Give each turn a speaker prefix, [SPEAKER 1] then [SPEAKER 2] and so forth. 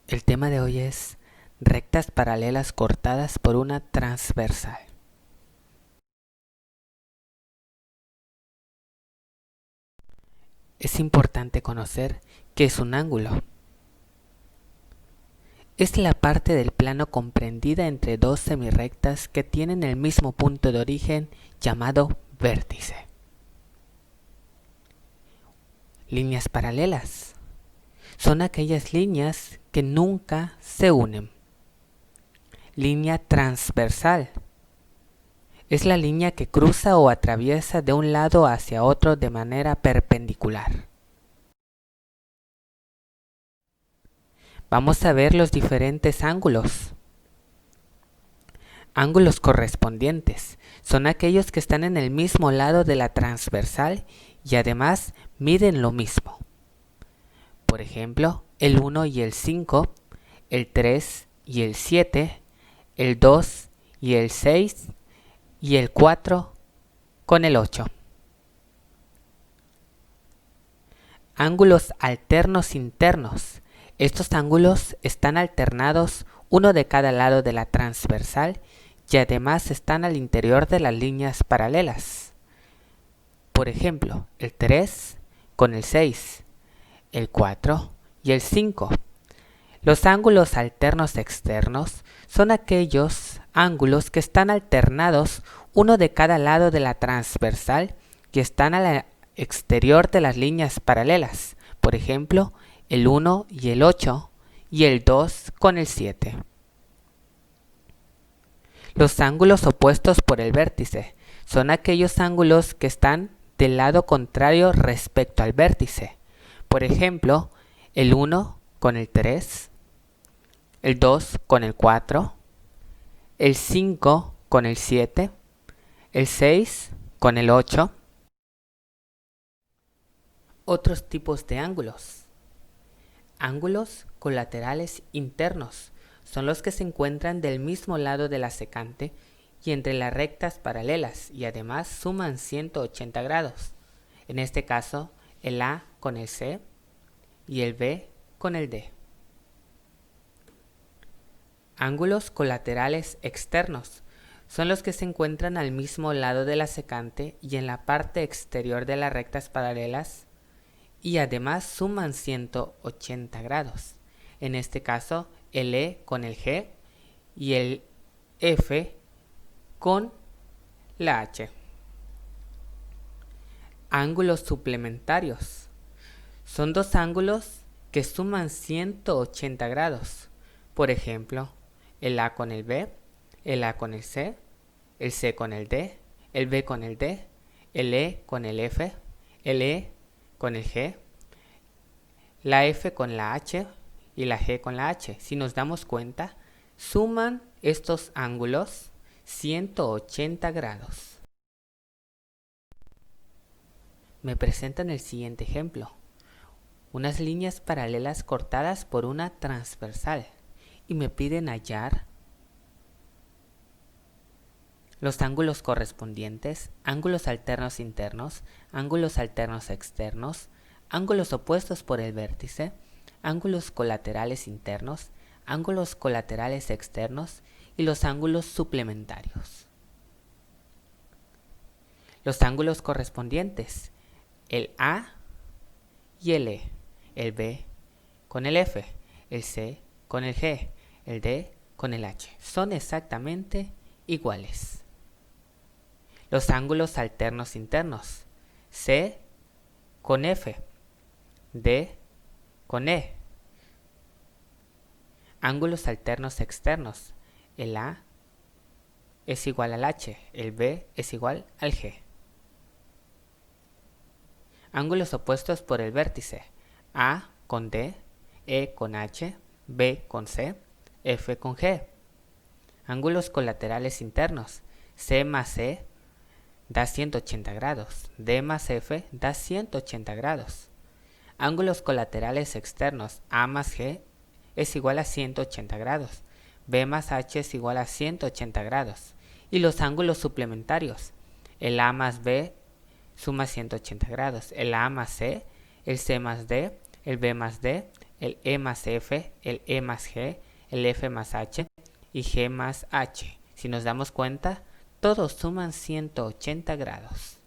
[SPEAKER 1] El tema de hoy es rectas paralelas cortadas por una transversal. Es importante conocer qué es un ángulo. Es la parte del plano comprendida entre dos semirrectas que tienen el mismo punto de origen llamado vértice. Líneas paralelas son aquellas líneas que nunca se unen. Línea transversal es la línea que cruza o atraviesa de un lado hacia otro de manera perpendicular. Vamos a ver los diferentes ángulos. Ángulos correspondientes son aquellos que están en el mismo lado de la transversal y además miden lo mismo. Por ejemplo, el 1 y el 5, el 3 y el 7, el 2 y el 6 y el 4 con el 8. Ángulos alternos internos. Estos ángulos están alternados uno de cada lado de la transversal y además están al interior de las líneas paralelas. Por ejemplo, el 3 con el 6, el 4 y el 5. Los ángulos alternos externos son aquellos ángulos que están alternados uno de cada lado de la transversal y están al exterior de las líneas paralelas. Por ejemplo, el 1 y el 8 y el 2 con el 7. Los ángulos opuestos por el vértice son aquellos ángulos que están del lado contrario respecto al vértice. Por ejemplo, el 1 con el 3, el 2 con el 4, el 5 con el 7, el 6 con el 8. Otros tipos de ángulos. Ángulos colaterales internos son los que se encuentran del mismo lado de la secante y entre las rectas paralelas y además suman 180 grados. En este caso, el A con el C y el B con el D. Ángulos colaterales externos son los que se encuentran al mismo lado de la secante y en la parte exterior de las rectas paralelas y además suman 180 grados. En este caso, el E con el G y el F con la H. Ángulos suplementarios son dos ángulos que suman 180 grados. Por ejemplo, el A con el B, el A con el C con el D, el B con el D, el E con el F, el E con el G, la F con la H y la G con la H. Si nos damos cuenta, suman estos ángulos 180 grados. Me presentan el siguiente ejemplo. Unas líneas paralelas cortadas por una transversal y me piden hallar los ángulos correspondientes, ángulos alternos internos, ángulos alternos externos, ángulos opuestos por el vértice, ángulos colaterales internos, ángulos colaterales externos y los ángulos suplementarios. Los ángulos correspondientes, el A y el E, el B con el F, el C con el G, el D con el H, son exactamente iguales. Los ángulos alternos internos, C con F, D con E. Ángulos alternos externos, el A es igual al H, el B es igual al G. Ángulos opuestos por el vértice, A con D, E con H, B con C, F con G. Ángulos colaterales internos, C más E da 180 grados, D más F da 180 grados. Ángulos colaterales externos, A más G es igual a 180 grados, B más H es igual a 180 grados. Y los ángulos suplementarios, el A más B suma 180 grados, el A más C, el C más D, el B más D, el E más F, el E más G, el F más H y G más H. Si nos damos cuenta, todos suman 180 grados.